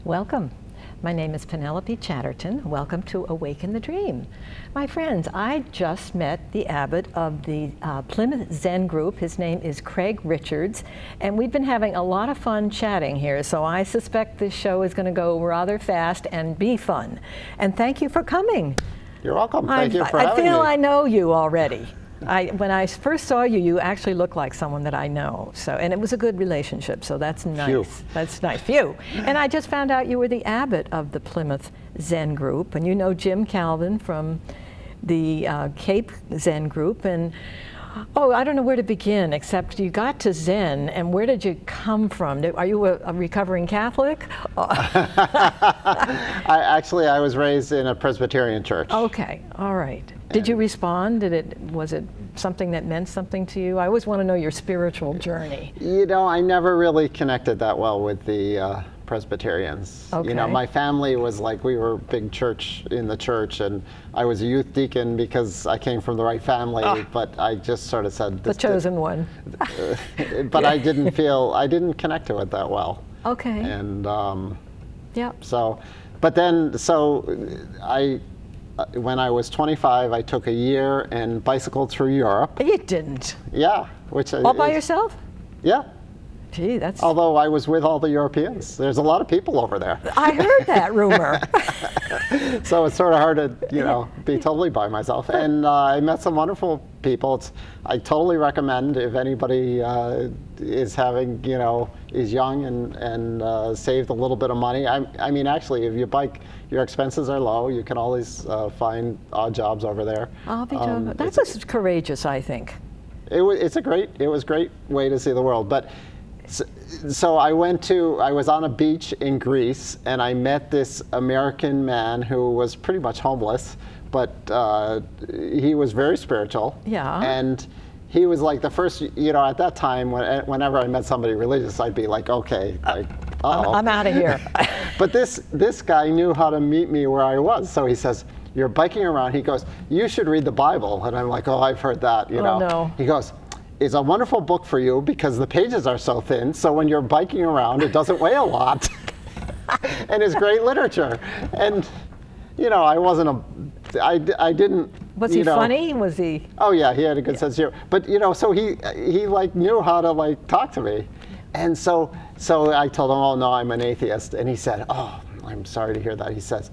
Welcome. My name is Penelope Chatterton. Welcome to Awaken the Dream. My friends, I just met the abbot of the Plymouth Zen Group. His name is Craig Richards, and we've been having a lot of fun chatting here, so I suspect this show is going to go rather fast and be fun. And thank you for coming. You're welcome. Thank you for having me. I feel I know you already. When I first saw you, you actually looked like someone that I know. And it was a good relationship, so that's nice. Phew. That's nice. Phew. And I just found out you were the abbot of the Plymouth Zen Group, and you know Jim Calvin from the Cape Zen Group. And oh, I don't know where to begin, except you got to Zen, and where did you come from? Are you a recovering Catholic? I was raised in a Presbyterian church. Okay, all right. Did you respond? Was it something that meant something to you? I always want to know your spiritual journey. You know, I never really connected that well with the Presbyterians. Okay. You know, my family was like, we were a big church in the church, and I was a youth deacon because I came from the right family, but I just sort of said, the chosen one. But yeah. I didn't connect to it that well. Okay. And yeah. When I was 25, I took a year and bicycled through Europe. You didn't? Yeah. All by yourself? Yeah. Gee, that's... Although I was with all the Europeans. There's a lot of people over there. I heard that rumor. So it's sort of hard to, be totally by myself. And I met some wonderful people. I totally recommend if anybody is having, is young and saved a little bit of money. I mean, actually, if you bike, your expenses are low. You can always find odd jobs over there. I'll be that's courageous, I think. It was a great way to see the world. But so I was on a beach in Greece, and I met this American man who was pretty much homeless, but he was very spiritual. Yeah. And he was like the first, at that time, whenever I met somebody religious, I'd be like, okay, like, uh-oh. I'm out of here. But this guy knew how to meet me where I was. So he says, you're biking around. He goes, you should read the Bible. And I'm like, oh, I've heard that, Oh, no. He goes, it's a wonderful book for you because the pages are so thin. So when you're biking around, it doesn't weigh a lot. And it's great literature. And, I wasn't I didn't. Was he funny? Was he? Oh yeah, he had a good sense of humor. But so he like knew how to like talk to me, and so I told him, oh no, I'm an atheist, and he said, oh, I'm sorry to hear that. He says,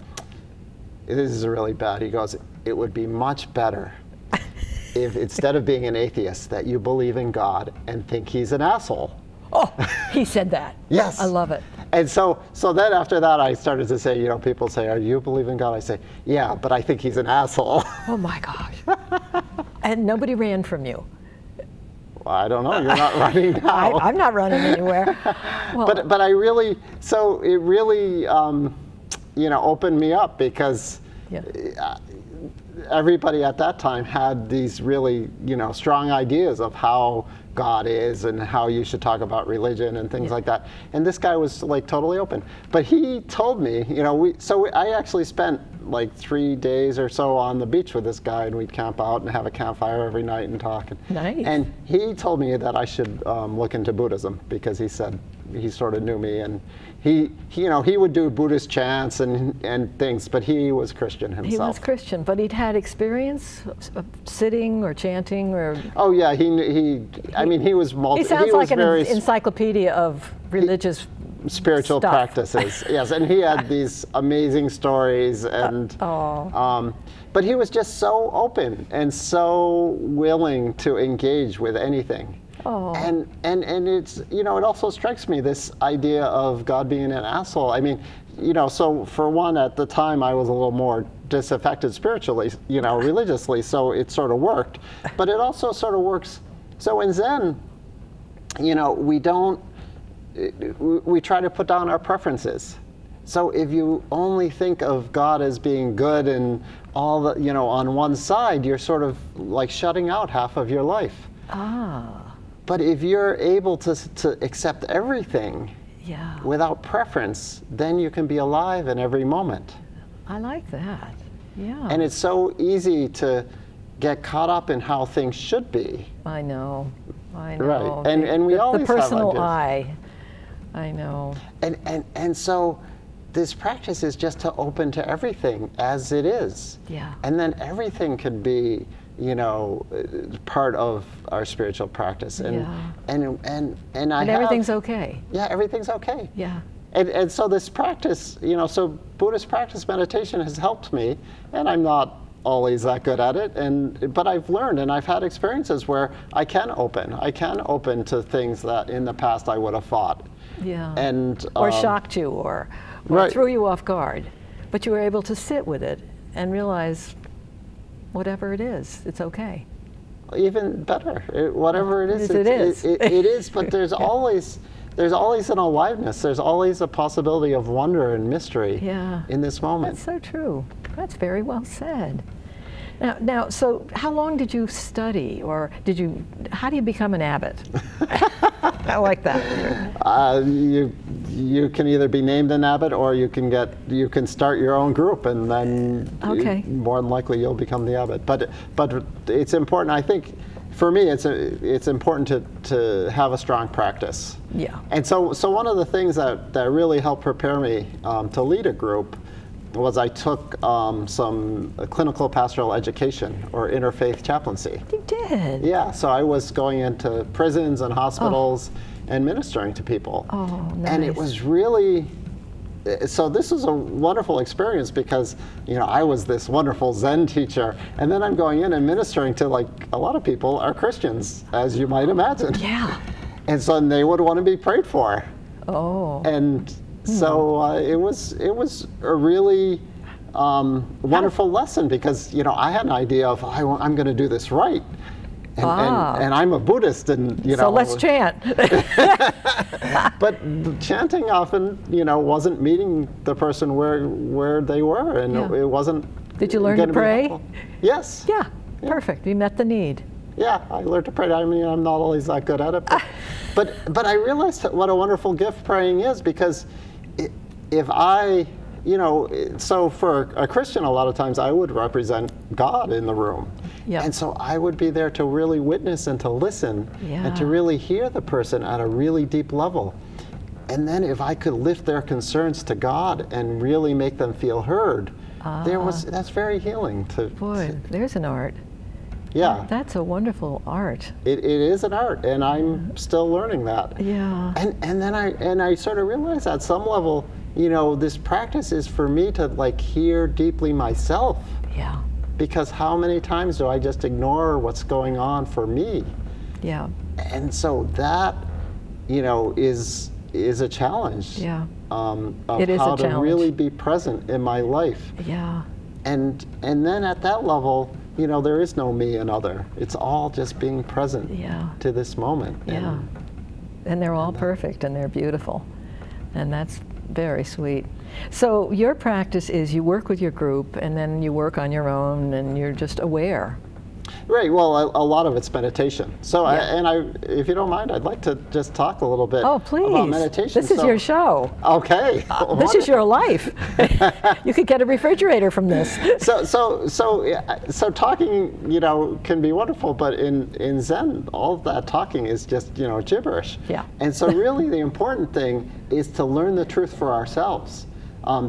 this is really bad. He goes, it would be much better if instead of being an atheist that you believe in God and think he's an asshole. Oh, he said that. Yes. I love it. And so then after that, I started to say, people say, "Are you believe in God?" I say, "Yeah, but I think he's an asshole." Oh my gosh! And nobody ran from you. Well, I don't know. You're not running now. I'm not running anywhere. Well, but it really opened me up because everybody at that time had these really strong ideas of how God is and how you should talk about religion and things like that. And this guy was like totally open. But he told me, I actually spent like 3 days or so on the beach with this guy, and we'd camp out and have a campfire every night and talk. Nice. And he told me that I should look into Buddhism because he said he sort of knew me, and he would do Buddhist chants and things, but he was Christian himself. He was Christian, but he'd had experience of sitting or chanting or. Oh yeah, he was He sounds like an encyclopedia of religious spiritual stuff. Practices. Yes, and he had these amazing stories, and but he was just so open and so willing to engage with anything. Oh. And it's it also strikes me, this idea of God being an asshole. I mean, so for one, at the time I was a little more disaffected spiritually, religiously, so it sort of worked. But it also sort of works. So in Zen, we try to put down our preferences. So if you only think of God as being good and all the, on one side, you're sort of like shutting out half of your life. Ah. But if you're able to accept everything without preference, then you can be alive in every moment. I like that. Yeah. And it's so easy to get caught up in how things should be. I know. Right. And we always the personal have ideas. I know. And so this practice is just to open to everything as it is. Yeah. And then everything can be, you know, part of our spiritual practice. And, Yeah. and everything's okay. Yeah, everything's okay. Yeah. And so this practice, you know, so Buddhist practice meditation has helped me, and I'm not always that good at it, but I've learned, and I've had experiences where I can open to things that in the past I would have fought. Yeah. And or shocked you, or right. threw you off guard. But you were able to sit with it and realize whatever it is, it's okay. Even better, whatever it is, it is. It is, but there's always an aliveness. There's always a possibility of wonder and mystery in this moment. That's so true. That's very well said. Now, so how long did you study, or how do you become an abbot? I like that. You can either be named an abbot, or you can start your own group, and then more than likely you'll become the abbot. But it's important, I think. For me, it's important to have a strong practice. Yeah. And so one of the things that really helped prepare me to lead a group was I took some clinical pastoral education, or interfaith chaplaincy. You did? Yeah, so I was going into prisons and hospitals and ministering to people. Oh, nice. And it was really, so this was a wonderful experience, because, you know, I was this wonderful Zen teacher, and then I'm going in and ministering to, like, a lot of people are Christians, as you might imagine. Yeah. And so they would want to be prayed for. Oh. And so it was a really wonderful lesson, because, you know, I had an idea of I'm going to do this right, and I'm a Buddhist, and you know. So let's chant. But the chanting often, you know, wasn't meeting the person where they were, and it wasn't. Did you learn to pray? Yes. Yeah. Perfect. You met the need. Yeah, I learned to pray. I mean, I'm not always that good at it, but I realized what a wonderful gift praying is, because if I, you know, so for a Christian, a lot of times I would represent God in the room. Yeah. And so I would be there to really witness and to listen and to really hear the person at a really deep level. And then if I could lift their concerns to God and really make them feel heard, that's very healing. Boy, there's an art. Yeah. That's a wonderful art. It is an art, and I'm still learning that. Yeah. And then I sort of realized at some level, you know, this practice is for me to, like, hear deeply myself. Yeah. Because how many times do I just ignore what's going on for me? Yeah. And so that, you know, is a challenge. Yeah. Of It is how a to challenge. really be present in my life. Yeah. And then at that level, you know, there is no me and other. It's all just being present to this moment. Yeah. And they're all perfect, and they're beautiful. And that's very sweet. So your practice is you work with your group, and then you work on your own, and you're just aware. Right. Well, a lot of it's meditation. So, if you don't mind, I'd like to just talk a little bit about meditation. This is your show. Okay. This is your life. You could get a refrigerator from this. So talking, you know, can be wonderful, but in Zen, all of that talking is just, you know, gibberish. Yeah. And so really the important thing is to learn the truth for ourselves.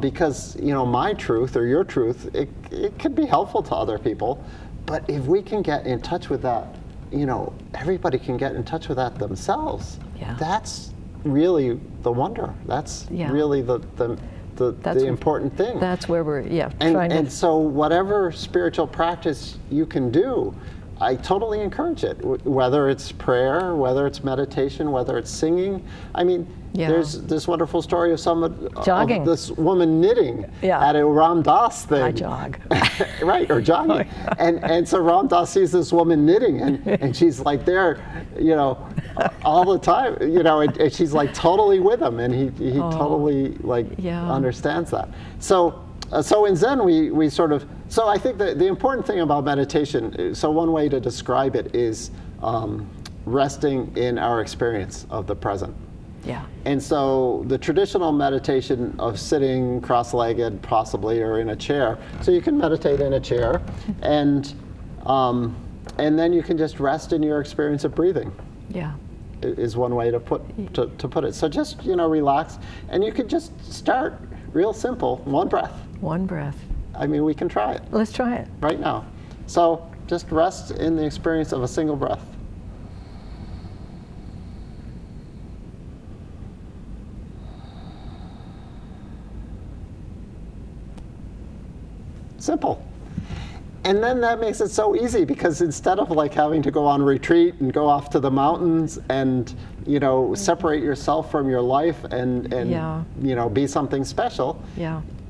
Because, you know, my truth or your truth, it could be helpful to other people. But if we can get in touch with that, you know, everybody can get in touch with that themselves. Yeah. That's really the wonder. That's really the important thing. That's where we're, and so whatever spiritual practice you can do, I totally encourage it. Whether it's prayer, whether it's meditation, whether it's singing. I mean, there's this wonderful story of jogging. Of this woman knitting at a Ram Dass thing. I jog. Right, or jogging. And so Ram Dass sees this woman knitting, and she's like there, you know, all the time, you know, and she's like totally with him, and he totally like understands that. So in Zen we sort of, so I think that the important thing about meditation, so one way to describe it is resting in our experience of the present. Yeah. And so the traditional meditation of sitting cross-legged possibly, or in a chair, so you can meditate in a chair, and then you can just rest in your experience of breathing. Yeah. is one way to put it. So just, relax, and you could just start real simple, one breath. One breath. I mean, we can try it. Let's try it. Right now. So just rest in the experience of a single breath. Simple. And then that makes it so easy, because instead of like having to go on retreat and go off to the mountains and, separate yourself from your life and be something special,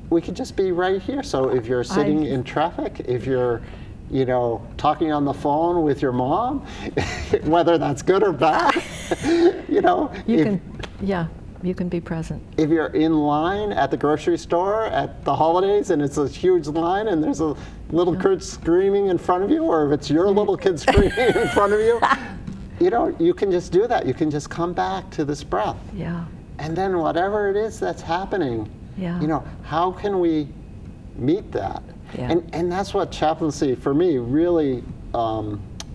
we could just be right here. So if you're sitting in traffic, if you're, talking on the phone with your mom, whether that's good or bad, you can be present. If you're in line at the grocery store at the holidays and it's a huge line and there's a little kid screaming in front of you, or if it's your little kid screaming in front of you, you can just do that. You can just come back to this breath. Yeah. And then whatever it is that's happening, how can we meet that? Yeah. And that's what chaplaincy for me really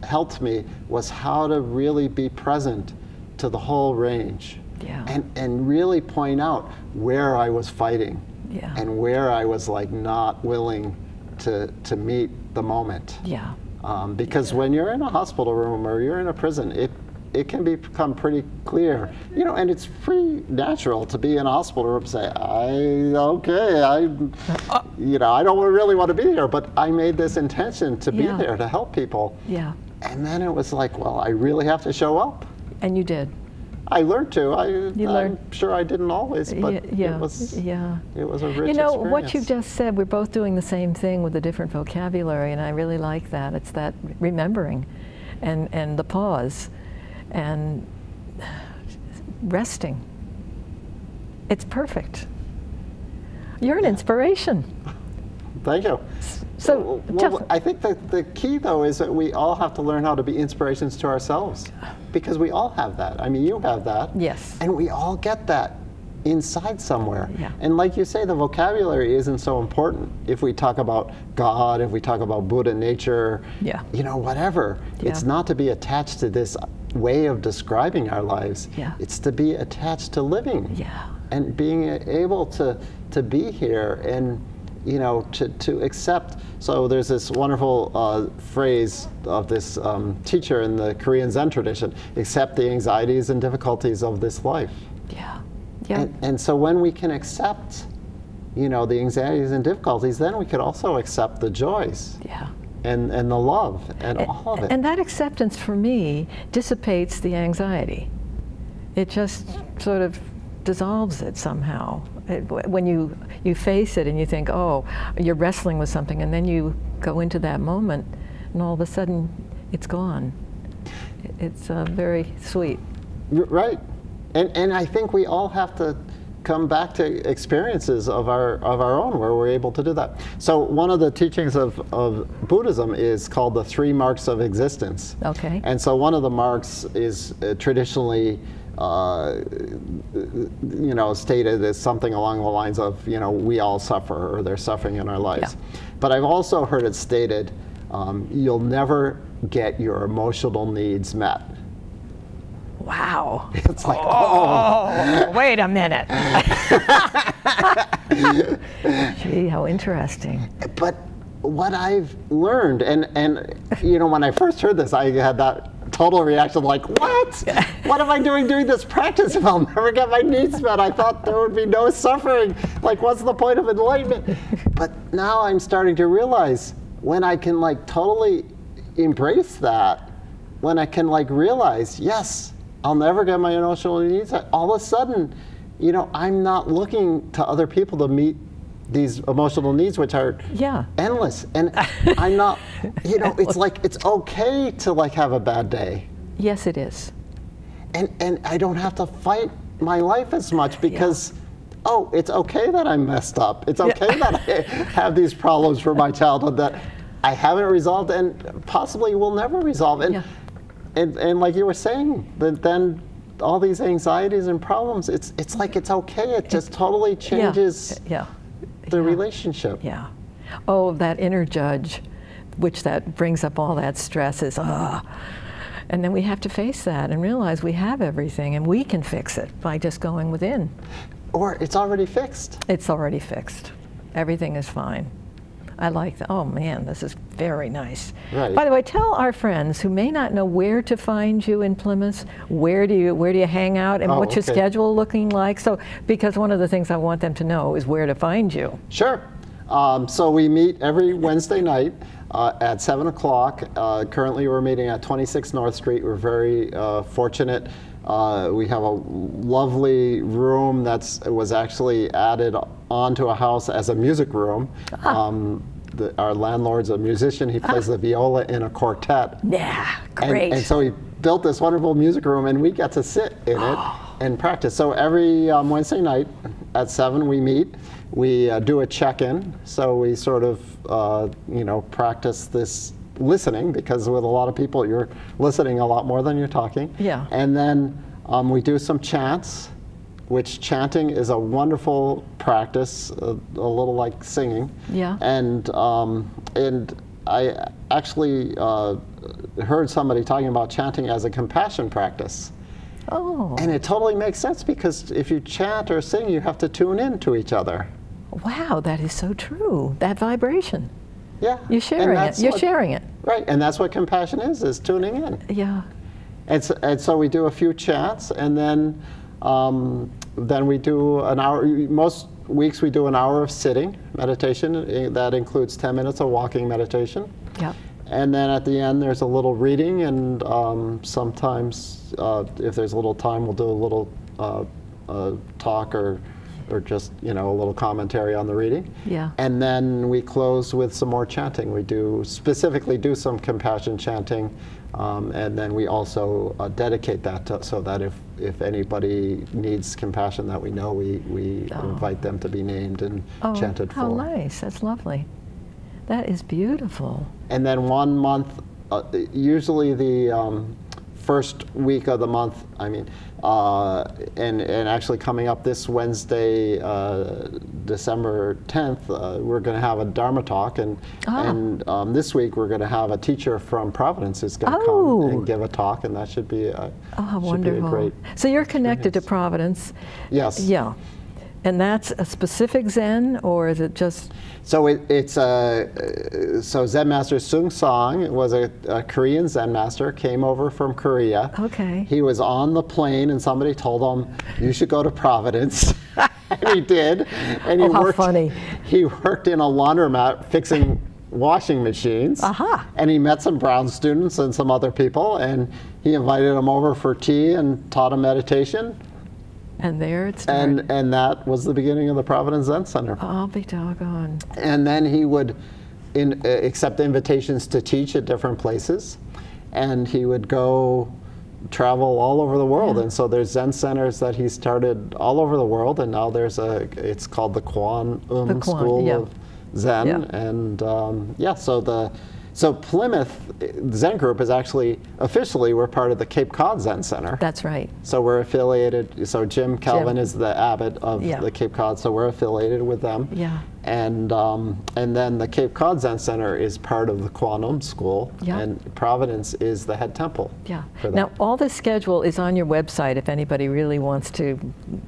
helped me, was how to really be present to the whole range. Yeah. And really point out where I was fighting, and where I was like not willing to meet the moment. Yeah. Because when you're in a hospital room or you're in a prison, it can become pretty clear, and it's pretty natural to be in a hospital room and say, I don't really want to be here, but I made this intention to be there to help people. Yeah. And then it was like, well, I really have to show up. And you did. I learned to. I'm sure I didn't always, but it was a rich experience. What you just said, we're both doing the same thing with a different vocabulary, and I really like that. It's that remembering and the pause and resting. It's perfect. You're an inspiration. Thank you. So, I think that the key, though, is that we all have to learn how to be inspirations to ourselves, because we all have that. I mean, you have that. Yes. And we all get that inside somewhere. Yeah. And like you say, the vocabulary isn't so important. If we talk about God, if we talk about Buddha, nature, whatever, it's not to be attached to this way of describing our lives. Yeah. It's to be attached to living. Yeah. And being able to be here and to accept. So there's this wonderful phrase of this teacher in the Korean Zen tradition: accept the anxieties and difficulties of this life. Yeah. Yeah. And so when we can accept, the anxieties and difficulties, then we could also accept the joys. Yeah. And the love and all of it. And that acceptance for me dissipates the anxiety. It just sort of dissolves it somehow. When you face it and you think, oh, you're wrestling with something, and then you go into that moment, and all of a sudden it's gone. It's very sweet. Right. And I think we all have to come back to experiences of our own where we're able to do that. So one of the teachings of Buddhism is called the 3 marks of existence. Okay. And so one of the marks is traditionally stated as something along the lines of, we all suffer, or there's suffering in our lives. Yeah. But I've also heard it stated, you'll never get your emotional needs met. Wow. It's like, wait a minute. Gee, how interesting. But what I've learned, and when I first heard this, I had that total reaction like, what? What am I doing this practice if I'll never get my needs met? I thought there would be no suffering. Like, what's the point of enlightenment? But now I'm starting to realize, when I can totally embrace that, when I can realize, yes, I'll never get my emotional needs met, all of a sudden, I'm not looking to other people to meet these emotional needs, which are endless. And I'm not, it's like, it's okay to have a bad day. Yes, it is. And I don't have to fight my life as much, because, it's okay that I'm messed up. It's okay that I have these problems from my childhood that I haven't resolved and possibly will never resolve. And like you were saying, then all these anxieties and problems, it's like, it's okay. It just totally changes the relationship. Yeah. Oh, that inner judge, which that brings up all that stress, is, And then we have to face that and realize we have everything and we can fix it by just going within. Or it's already fixed. It's already fixed. Everything is fine. I like that. Oh man, this is very nice. Right. By the way, tell our friends who may not know where to find you in Plymouth, where do you hang out, and what's your schedule looking like? So, because one of the things I want them to know is where to find you. Sure. So we meet every Wednesday night at 7 o'clock. Currently we're meeting at 26 North Street. We're very fortunate. We have a lovely room that was actually added onto a house as a music room. Our landlord's a musician. He plays the viola in a quartet. Yeah, great. And so he built this wonderful music room, and we get to sit in it and practice. So every Wednesday night at 7 we meet. We do a check-in. So we sort of, practice this listening, because with a lot of people you're listening a lot more than you're talking. Yeah. And then we do some chants, which chanting is a wonderful practice, a little like singing. Yeah. And I actually heard somebody talking about chanting as a compassion practice. Oh. And it totally makes sense, because if you chant or sing, you have to tune in to each other. Wow, that is so true. That vibration. Yeah. You're sharing it. You're sharing it. Right, and that's what compassion is tuning in. Yeah. And so we do a few chants, and then we do an hour. Most weeks we do an hour of sitting meditation. That includes 10 minutes of walking meditation. Yeah. And then at the end there's a little reading, and sometimes if there's a little time, we'll do a little talk or just a little commentary on the reading. Yeah. And then we close with some more chanting. We specifically do some compassion chanting, and then we also dedicate that so that if anybody needs compassion that we know, we invite them to be named and chanted for. Oh, nice. That's lovely. That is beautiful. And then 1 month, usually the first week of the month, and actually coming up this Wednesday, December 10th, we're going to have a Dharma talk, and this week we're going to have a teacher from Providence who's going to come and give a talk, and that should be a great. So you're connected to Providence. Yes. Yeah. And that's a specific Zen, or is it just? So so Zen Master Sung Song was a Korean Zen master, came over from Korea. Okay. He was on the plane, and somebody told him, "You should go to Providence." And he did. And how funny. He worked in a laundromat fixing washing machines. And he met some Brown students and some other people, and he invited them over for tea and taught them meditation. And there it started. And that was the beginning of the Providence Zen Center. I'll be doggone. And then he would accept invitations to teach at different places, and he would go travel all over the world. Yeah. And so there's Zen centers that he started all over the world, and now it's called the Kwan School of Zen. Yeah. And so Plymouth Zen Group is actually, officially, we're part of the Cape Cod Zen Center. That's right. So we're affiliated, so Jim Calvin is the abbot of the Cape Cod, so we're affiliated with them. Yeah. And then the Cape Cod Zen Center is part of the Kwan School, and Providence is the head temple. Yeah. For that. Now, all this schedule is on your website if anybody really wants to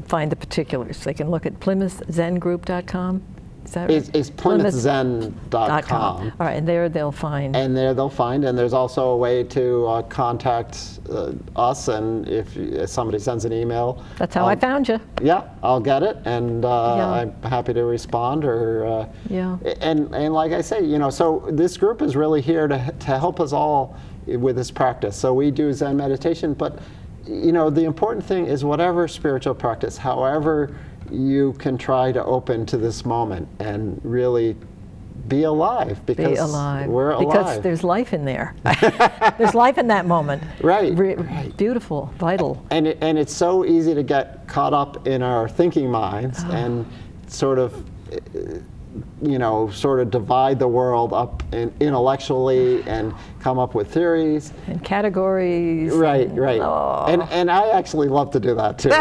find the particulars. They can look at PlymouthZenGroup.com. Is that right? It's PlymouthZen.com. All right, and there they'll find. And there they'll find, and there's also a way to contact us, and if somebody sends an email. That's how I found you. Yeah, I'll get it, and I'm happy to respond. And like I say, so this group is really here to help us all with this practice. So we do Zen meditation, but the important thing is whatever spiritual practice, however you can try to open to this moment and really be alive, because we're alive. Because there's life in there. There's life in that moment. Right. Beautiful, vital. And it's so easy to get caught up in our thinking minds and sort of divide the world up intellectually and come up with theories and categories. Right. And I actually love to do that too.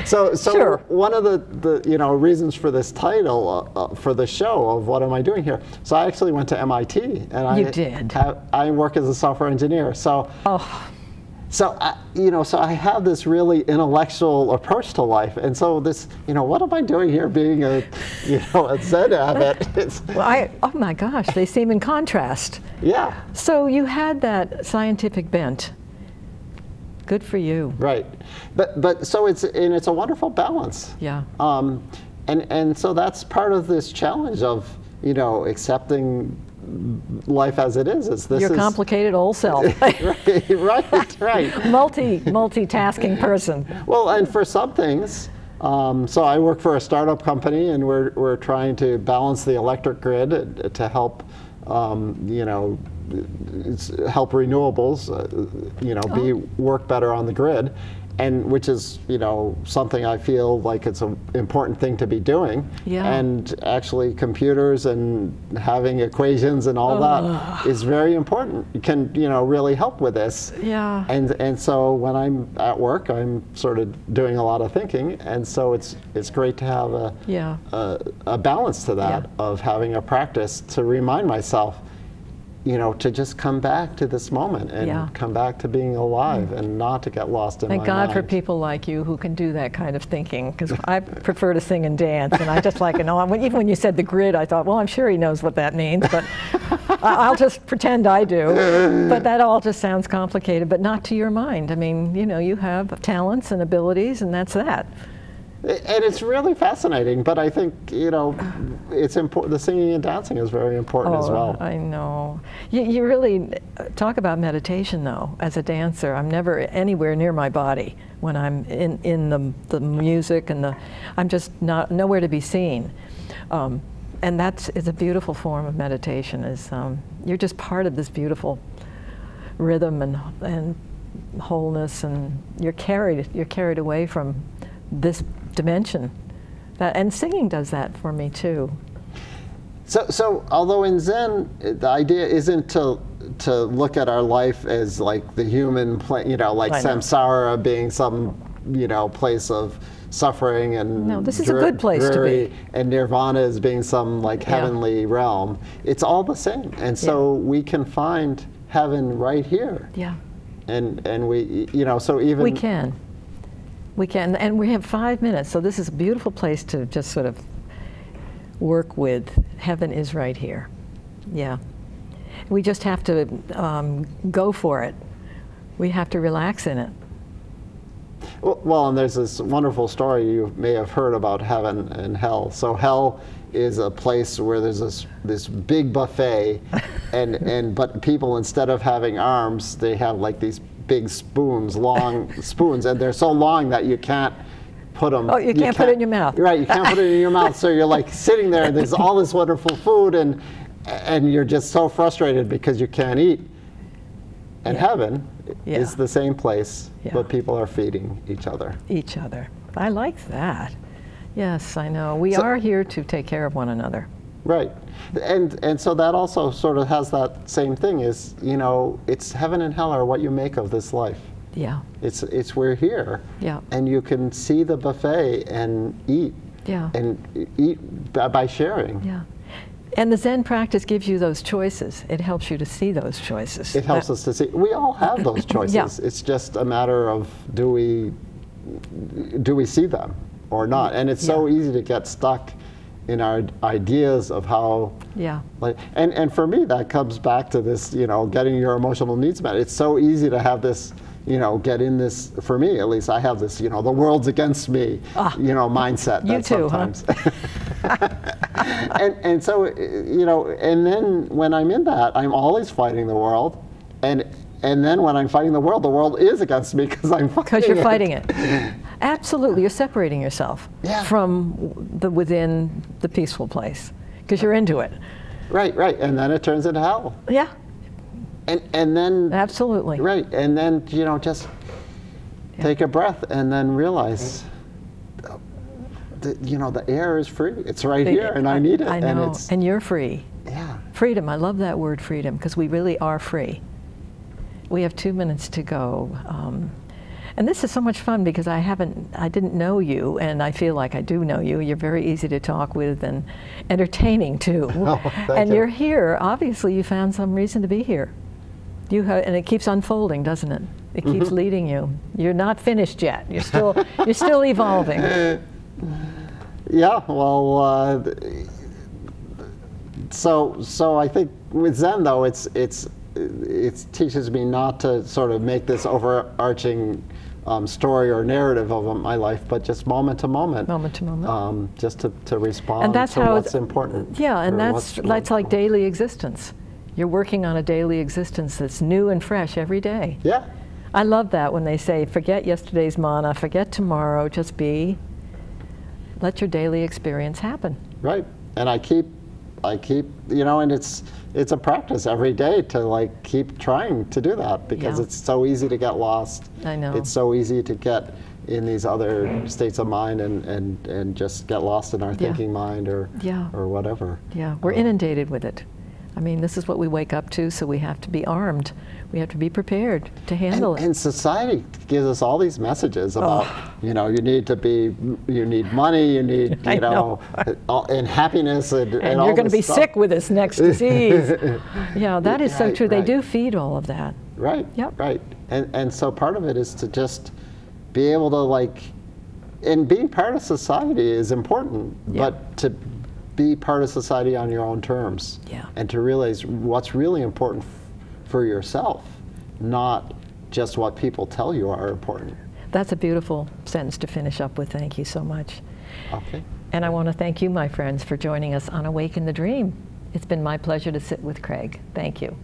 So Sure. one of the reasons for this title for the show of what am I doing here? So I actually went to MIT, and You did. I work as a software engineer. So. Oh. So I have this really intellectual approach to life, and so this, what am I doing here, being a Zen abbot? Well, oh my gosh, they seem in contrast. Yeah. So you had that scientific bent. Good for you. Right, but so it's a wonderful balance. Yeah. And so that's part of this challenge of accepting life as it is. Your complicated old self. right. Multitasking person. Well, and for some things, so I work for a startup company, and we're trying to balance the electric grid to help, help renewables, work better on the grid. And which is, something I feel like it's an important thing to be doing. Yeah. And actually computers and having equations and all that is very important. It can, really help with this. Yeah. And so when I'm at work, I'm sort of doing a lot of thinking. And so it's great to have a balance to that of having a practice to remind myself, to just come back to this moment and come back to being alive and not to get lost in my mind. Thank God for people like you who can do that kind of thinking, because I prefer to sing and dance, and I just like it all. Even when you said the grid, I thought, well, I'm sure he knows what that means, but I'll just pretend I do. But that all just sounds complicated, but not to your mind. I mean, you have talents and abilities, and that's that. And it's really fascinating, but I think, it's important. The singing and dancing is very important as well. I know. You really talk about meditation, though. As a dancer, I'm never anywhere near my body when I'm in the music, and I'm just nowhere to be seen. And that's a beautiful form of meditation. You're just part of this beautiful rhythm and wholeness, and you're carried away from this dimension. And singing does that for me too. So although in Zen the idea isn't to look at our life as like the human like samsara being some place of suffering, and no, this is a good place to be, and nirvana as being some like heavenly realm. It's all the same, and so we can find heaven right here. Yeah. And we so even we can, and we have 5 minutes, so this is a beautiful place to just sort of work with. Heaven is right here. Yeah. We just have to go for it. We have to relax in it. Well, and there's this wonderful story you may have heard about heaven and hell. So hell is a place where there's this big buffet, but people, instead of having arms, they have like these big spoons, long spoons, and they're so long that you can't put them. Oh, you can't put it in your mouth. Right, you can't put it in your mouth. So you're like sitting there, and there's all this wonderful food, and you're just so frustrated because you can't eat. And heaven is the same place, but people are feeding each other. Each other. I like that. Yes, I know. We are here to take care of one another. Right. And so that also sort of has that same thing, is, it's heaven and hell are what you make of this life. Yeah. It's we're here. Yeah. And you can see the buffet and eat. Yeah. And eat by sharing. Yeah. And the Zen practice gives you those choices. It helps you to see those choices. It helps us to see. We all have those choices. Yeah. It's just a matter of do we see them or not? And it's so easy to get stuck in our ideas of how. Yeah. And for me, that comes back to this, getting your emotional needs met. It's so easy to have this, get in this. For me, at least, I have this, the world's against me, mindset. You too, sometimes. Huh? and so, and then when I'm in that, I'm always fighting the world, and then when I'm fighting the world is against me because I'm fighting it. Because you're fighting it. Absolutely, you're separating yourself from within the peaceful place because you're into it. Right, and then it turns into hell. Yeah. And then. Absolutely. Right, and then just take a breath and then realize. The air is free. It's right here, and I need it. I know, and you're free. Yeah. Freedom. I love that word, freedom, because we really are free. We have 2 minutes to go. And this is so much fun because I didn't know you, and I feel like I do know you. You're very easy to talk with and entertaining too. Oh, and you. You're here. Obviously, you found some reason to be here. And it keeps unfolding, doesn't it? It keeps leading you. You're not finished yet. You're still evolving. Yeah. Well, so I think with Zen though, it teaches me not to sort of make this overarching story or narrative of my life, but just moment to moment. Moment to moment. Just to respond and that's to how what's important. Yeah, and that's like daily existence. You're working on a daily existence that's new and fresh every day. Yeah. I love that when they say, forget yesterday's mana, forget tomorrow, just be. Let your daily experience happen. Right. And I keep, and it's a practice every day to like keep trying to do that because it's so easy to get lost. I know. It's so easy to get in these other states of mind and just get lost in our thinking mind or whatever. Yeah, we're inundated with it. I mean, this is what we wake up to, so we have to be armed. We have to be prepared to handle it. And society gives us all these messages about, you need money, you need, and happiness and you're all going to be stuff. sick with this next disease. Yeah, that is so true. They Right. do feed all of that. Right. Yep. Right. And so part of it is to just be able to and being part of society is important, but to be part of society on your own terms. Yeah. And to realize what's really important for yourself, not just what people tell you are important. That's a beautiful sentence to finish up with. Thank you so much. Okay. And I want to thank you, my friends, for joining us on Awaken the Dream. It's been my pleasure to sit with Craig. Thank you.